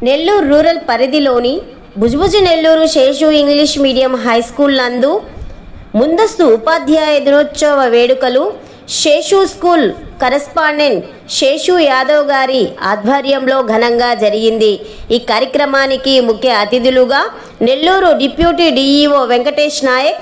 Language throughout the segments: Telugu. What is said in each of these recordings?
నెల్లూరు రూరల్ పరిధిలోని Bujbuju Nellore Seshu English medium high school నందు ముందస్తు ఉపాధ్యాయ దినోత్సవ వేడుకలు శేషు స్కూల్ కరెస్పాండెంట్ శేషు యాదవ్ గారి ఆధ్వర్యంలో ఘనంగా జరిగింది. ఈ కార్యక్రమానికి ముఖ్య అతిథులుగా నెల్లూరు డిప్యూటీ డిఈఓ వెంకటేష్ నాయక్,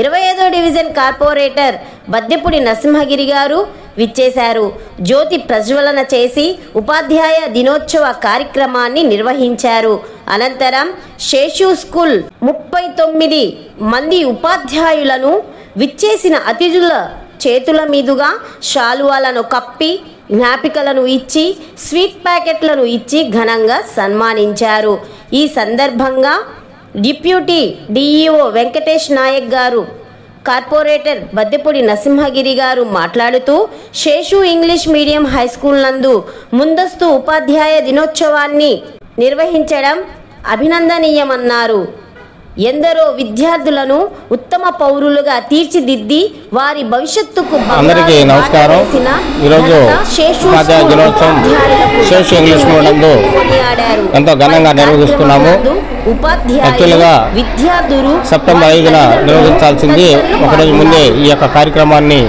25వ డివిజన్ కార్పొరేటర్ బద్దెపూడి నరసింహగిరి గారు విచ్చేశారు. జ్యోతి ప్రజ్వలన చేసి ఉపాధ్యాయ దినోత్సవ కార్యక్రమాన్ని నిర్వహించారు. అనంతరం శేషు స్కూల్ 39 మంది ఉపాధ్యాయులను విచ్చేసిన అతిథుల చేతుల మీదుగా శాలువాలను కప్పి జ్ఞాపికలను ఇచ్చి స్వీట్ ప్యాకెట్లను ఇచ్చి ఘనంగా సన్మానించారు. ఈ సందర్భంగా డిప్యూటీ డిఈఓ వెంకటేష్ నాయక్ గారు, కార్పొరేటర్ బద్దెపూడి నరసింహగిరి గారు మాట్లాడుతూ Seshu English medium high school నందు ముందస్తు ఉపాధ్యాయ దినోత్సవాన్ని నిర్వహించడం అభినందనీయమన్నారు. ఎందరో విద్యార్థులను ఉత్తమ పౌరులుగా తీర్చిదిద్ది వారి భవిష్యత్తుకు అందరికీ నమస్కారం. ఈరోజు ఉపాధ్యాయ దినోత్సవం శేషు ఇంగ్లీష్ మీడియం నందు ఎంతో ఘనంగా నిర్వహిస్తున్నాము. యాక్చువల్గా సెప్టెంబర్ 5న నిర్వహించాల్సింది ఒకరోజు ముందే ఈ యొక్క కార్యక్రమాన్ని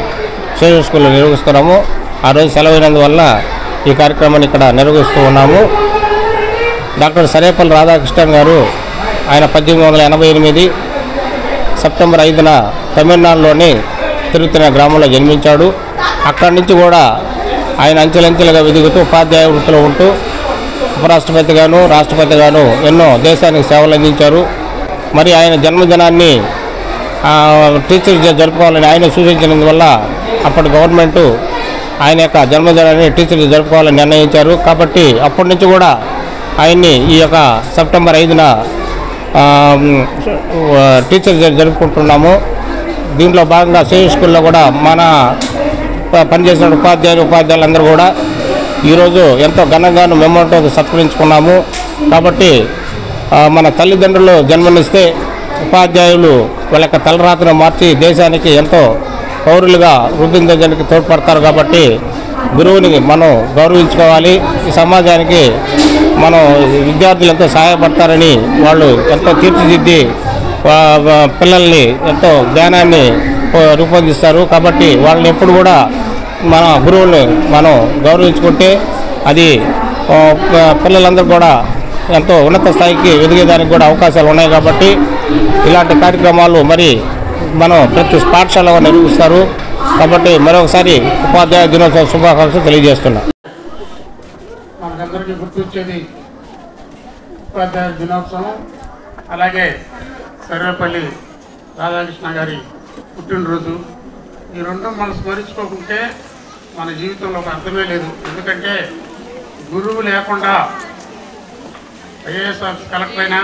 శేషు స్కూల్లో నిర్వహిస్తున్నాము. ఆ రోజు సెలవైనందువల్ల ఈ కార్యక్రమాన్ని ఇక్కడ నిర్వహిస్తూ ఉన్నాము. డాక్టర్ సరేపల్లి రాధాకృష్ణన్ గారు ఆయన 1888 సెప్టెంబర్ 5న తమిళనాడులోని తిరుత్తని గ్రామంలో జన్మించాడు. అక్కడి నుంచి కూడా ఆయన అంచెలంచెలుగా ఎదుగుతూ ఉపాధ్యాయ వృత్తిలో ఉంటూ ఉపరాష్ట్రపతిగాను రాష్ట్రపతిగాను ఎన్నో దేశానికి సేవలు అందించారు. మరి ఆయన జన్మదినాన్ని టీచర్స్ డే జరుపుకోవాలని ఆయన సూచించినందువల్ల అప్పటి గవర్నమెంటు ఆయన యొక్క జన్మదినాన్ని టీచర్స్ డే జరుపుకోవాలని నిర్ణయించారు. కాబట్టి అప్పటి నుంచి కూడా ఆయన్ని ఈ యొక్క సెప్టెంబర్ 5న టీచర్స్ డే జరుపుకుంటున్నాము. దీంట్లో భాగంగా శేషు స్కూల్లో కూడా మన పనిచేసిన ఉపాధ్యాయులందరూ కూడా ఈరోజు ఎంతో ఘనంగాను మెమోంటో సత్కరించుకున్నాము. కాబట్టి మన తల్లిదండ్రులు జన్మనిస్తే ఉపాధ్యాయులు వాళ్ళ యొక్క తలరాతను మార్చి దేశానికి ఎంతో పౌరులుగా రూపొందించడానికి తోడ్పడతారు. కాబట్టి గురువుని మనం గౌరవించుకోవాలి. ఈ సమాజానికి మనం విద్యార్థులు ఎంతో సహాయపడతారని వాళ్ళు ఎంతో తీర్చిదిద్ది పిల్లల్ని ఎంతో జ్ఞానాన్ని రూపొందిస్తారు. కాబట్టి వాళ్ళని ఎప్పుడు కూడా మన గురువుల్ని మనం గౌరవించుకుంటే అది పిల్లలందరూ కూడా ఎంతో ఉన్నత స్థాయికి ఎదిగేదానికి కూడా అవకాశాలు ఉన్నాయి. కాబట్టి ఇలాంటి కార్యక్రమాలు మరి మనం ప్రతి పాఠశాలలో నిర్వహిస్తారు. కాబట్టి మరొకసారి ఉపాధ్యాయ దినోత్సవ శుభాకాంక్షలు తెలియజేస్తున్నాం. మనకందరికీ గుర్తొచ్చేది ఉపాధ్యాయ దినోత్సవం, అలాగే సర్వేపల్లి రాధాకృష్ణ గారి పుట్టినరోజు. ఈ రెండు మనం స్మరించుకోకుంటే మన జీవితంలో ఒక అర్థమే లేదు. ఎందుకంటే గురువు లేకుండా ఐఏఎస్ ఆఫీస్ కలెక్టర్ అయినా,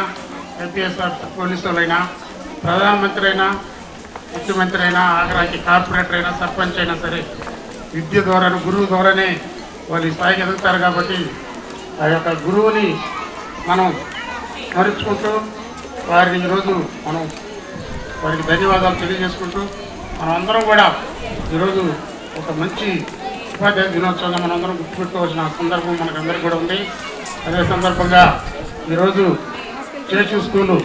ఐపీఎస్ ఆఫీస్ పోలీసు అయినా, ప్రధానమంత్రి అయినా, ముఖ్యమంత్రి అయినా, ఆఖరికి కార్పొరేటర్ అయినా, సర్పంచ్ అయినా సరే విద్య ద్వారానే, గురువు ద్వారానే వాళ్ళు స్థాయికి ఎదుగుతారు. కాబట్టి ఆ యొక్క గురువుని మనం స్మరించుకుంటూ వారిని ఈరోజు మనం వారికి ధన్యవాదాలు తెలియజేసుకుంటూ మనం అందరం కూడా ఈరోజు ఒక మంచి ఉపాధ్యాయ దినోత్సవంగా మనందరం గుర్తుపెట్టుకోవాల్సిన సందర్భం మనకందరికీ కూడా ఉంది. అదే సందర్భంగా ఈరోజు శేషు స్కూలు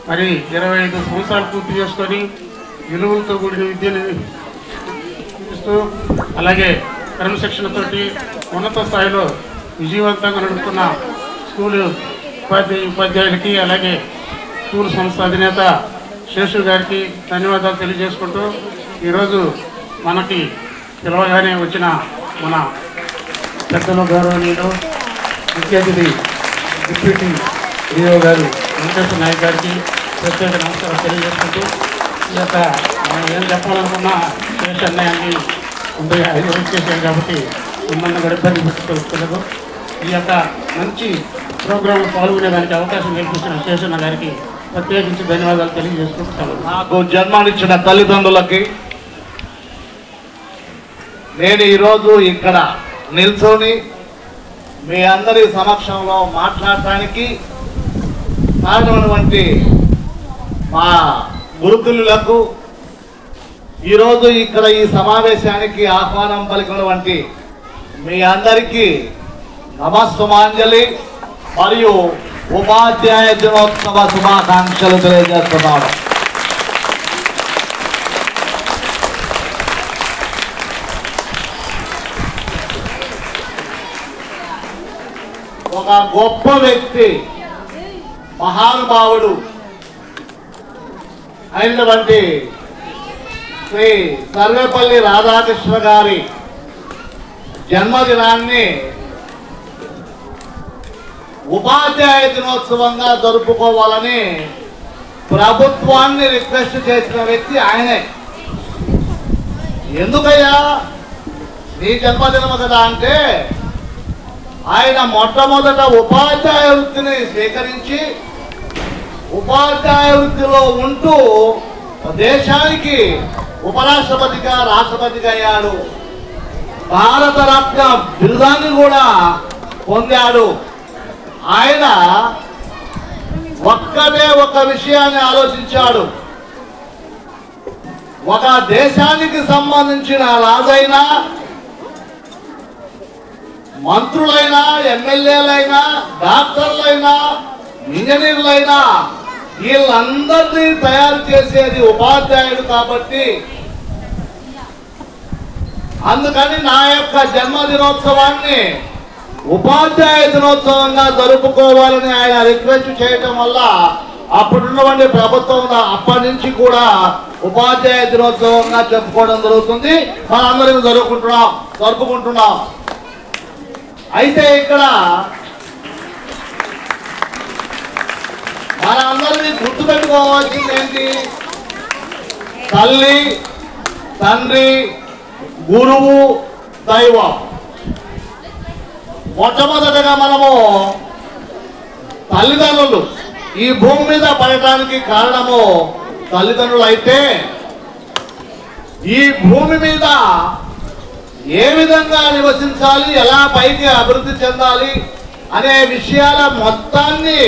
మరి 25 సంవత్సరాలు పూర్తి చేసుకొని విలువలతో కూడిన విద్యను ఇస్తూ అలాగే క్రమశిక్షణతోటి ఉన్నత స్థాయిలో విజయవంతంగా నడుపుతున్న స్కూలు ఉపాధ్యాయులకి అలాగే స్కూల్ సంస్థ అధినేత శేషు గారికి ధన్యవాదాలు తెలియజేసుకుంటూ ఈరోజు మనకి పిలవగానే వచ్చిన మన పెద్దలు గౌరవనీయులు ముఖ్య అతిథి డిప్యూటీ డిఓ గారు వెంకటేశ్వర నాయక్ గారికి ప్రత్యేక నమస్కారం తెలియజేసుకుంటూ ఈ యొక్క మనం ఏం చెప్పాలనుకున్నా శేషు అన్నయ్యాన్ని ముందుగా చేశారు. కాబట్టి మిమ్మల్ని కూడా ఇబ్బంది పెట్టుకోవచ్చు. ఈ యొక్క మంచి ప్రోగ్రాంలో పాల్గొనేదానికి అవకాశం కల్పించిన శేషన్న గారికి ప్రత్యేకించి ధన్యవాదాలు తెలియజేసుకుంటున్నాను. నాకు జన్మనిచ్చిన తల్లిదండ్రులకి నేను ఈరోజు ఇక్కడ నిల్చొని మీ అందరి సమక్షంలో మాట్లాడటానికి కారణమైనటువంటి మా గురుతులకు ఈరోజు ఇక్కడ ఈ సమావేశానికి ఆహ్వానం పలికినటువంటి మీ అందరికీ నమస్సుమాంజలి మరియు ఉపాధ్యాయ దినోత్సవ శుభాకాంక్షలు తెలియజేస్తున్నాను. ఒక గొప్ప వ్యక్తి మహానుభావుడు అయినటువంటి శ్రీ సర్వేపల్లి రాధాకృష్ణ గారి జన్మదినాన్ని ఉపాధ్యాయ దినోత్సవంగా జరుపుకోవాలని ప్రభుత్వాన్ని రిక్వెస్ట్ చేసిన వ్యక్తి ఆయనే. ఎందుకయ్యా నీ జన్మదినం కదా అంటే, ఆయన మొట్టమొదట ఉపాధ్యాయ వృత్తిని స్వీకరించి ఉపాధ్యాయ వృత్తిలో ఉంటూ దేశానికి ఉపరాష్ట్రపతిగా రాష్ట్రపతిగా అయ్యాడు. భారతరత్న బిరుదాన్ని కూడా పొందాడు. ఆయన ఒక్కటే ఒక విషయాన్ని ఆలోచించాడు. ఒక దేశానికి సంబంధించిన రాజైనా, మంత్రులైనా, ఎమ్మెల్యేలైనా, డాక్టర్లైనా, ఇంజనీర్లైనా వీళ్ళందరినీ తయారు చేసేది ఉపాధ్యాయుడు కాబట్టి అందుకని నా యొక్క జన్మదినోత్సవాన్ని ఉపాధ్యాయ దినోత్సవంగా జరుపుకోవాలని ఆయన రిక్వెస్ట్ చేయటం వల్ల అప్పుడున్నటువంటి ప్రభుత్వం అప్పటి నుంచి కూడా ఉపాధ్యాయ దినోత్సవంగా చెప్పుకోవడం జరుగుతుంది. మనందరం జరుపుకుంటున్నాం. అయితే ఇక్కడ మనందరినీ గుర్తుపెట్టుకోవాల్సింది ఏంటి? తల్లి, తండ్రి, గురువు, దైవం. మొట్టమొదటగా మనము తల్లిదండ్రులు ఈ భూమి మీద పడటానికి కారణము తల్లిదండ్రులు అయితే, ఈ భూమి మీద ఏ విధంగా నివసించాలి, ఎలా పైకి అభివృద్ధి చెందాలి అనే విషయాల మొత్తాన్ని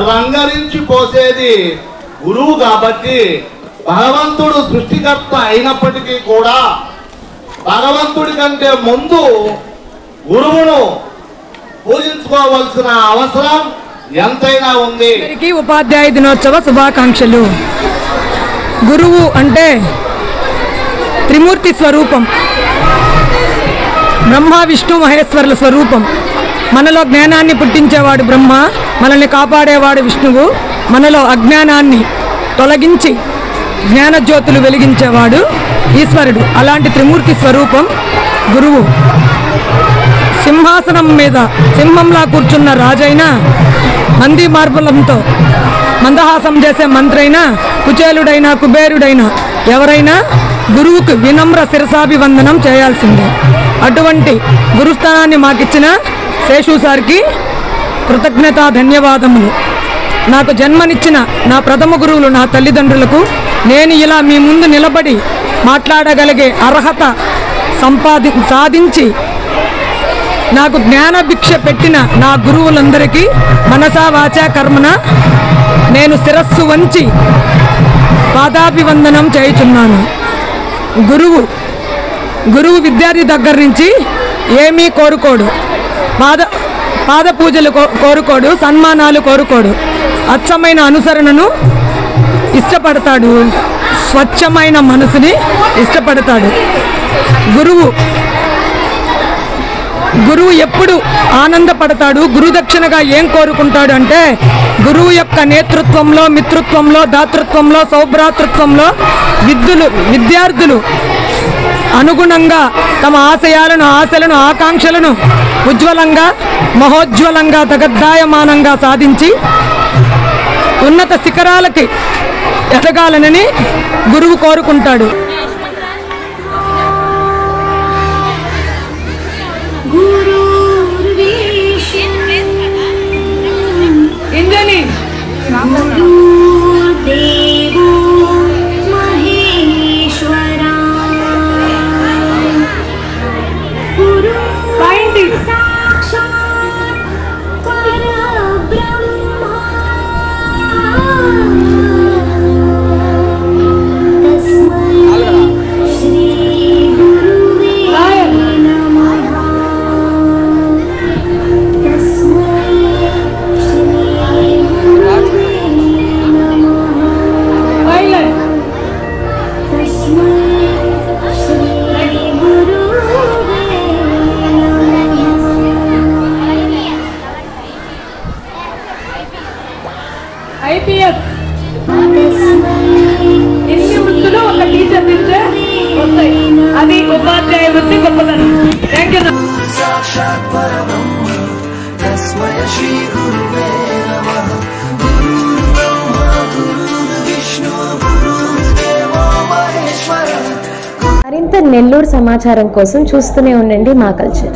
రంగరించి పోసేది గురువు. కాబట్టి భగవంతుడు సృష్టికర్త అయినప్పటికీ కూడా భగవంతుడి కంటే ముందు గురువును పూజించుకోవాల్సిన అవసరం ఎంతైనా ఉంది. ఉపాధ్యాయ దినోత్సవ శుభాకాంక్షలు. గురువు అంటే త్రిమూర్తి స్వరూపం, బ్రహ్మ విష్ణు మహేశ్వరుల స్వరూపం. మనలో జ్ఞానాన్ని పుట్టించేవాడు బ్రహ్మ, మనల్ని కాపాడేవాడు విష్ణువు, మనలో అజ్ఞానాన్ని తొలగించి జ్ఞానజ్యోతులు వెలిగించేవాడు ఈశ్వరుడు. అలాంటి త్రిమూర్తి స్వరూపం గురువు. సింహాసనం మీద సింహంలా కూర్చున్న రాజైనా, మంది మార్బలంతో మందహాసం చేసే మంత్రైనా, కుచేలుడైనా కుబేరుడైనా ఎవరైనా గురువుకు వినమ్ర శిరసాభివందనం చేయాల్సిందే. అటువంటి గురుస్థానాన్ని మాకిచ్చిన శేషు సార్కి కృతజ్ఞత, ధన్యవాదములు. నాకు జన్మనిచ్చిన నా ప్రథమ గురువులు నా తల్లిదండ్రులకు నేను ఇలా మీ ముందు నిలబడి మాట్లాడగలిగే అర్హత సాధించి నాకు జ్ఞాన భిక్ష పెట్టిన నా గురువులందరికీ మనసా వాచా కర్మన నేను శిరస్సు వంచి పాదాభివందనం చేయుచున్నాను. గురువు విద్యార్థి దగ్గర నుంచి ఏమీ కోరుకోడు, పాద పూజలు కోరుకోడు, సన్మానాలు కోరుకోడు. అచ్చమైన అనుసరణను ఇష్టపడతాడు, స్వచ్ఛమైన మనసుని ఇష్టపడతాడు. గురువు ఎప్పుడు ఆనందపడతాడు, గురుదక్షిణగా ఏం కోరుకుంటాడు అంటే, గురువు యొక్క నేతృత్వంలో, మిత్రత్వంలో, దాతృత్వంలో, సౌభ్రాతృత్వంలో విద్యార్థులు అనుగుణంగా తమ ఆశలను, ఆకాంక్షలను ఉజ్వలంగా, మహోజ్వలంగా, దగద్దాయమానంగా సాధించి ఉన్నత శిఖరాలకి ఎదగాలనని గురువు కోరుకుంటాడు. IPS ఇన్ని వృత్తులు ఒక టీచర్ నుంచే వస్తాయి. అది ఉపాధ్యాయ వృత్తి గొప్పతనం. Thank you. మరింత నెల్లూరు సమాచారం కోసం చూస్తూనే ఉండండి మా కల్చర్.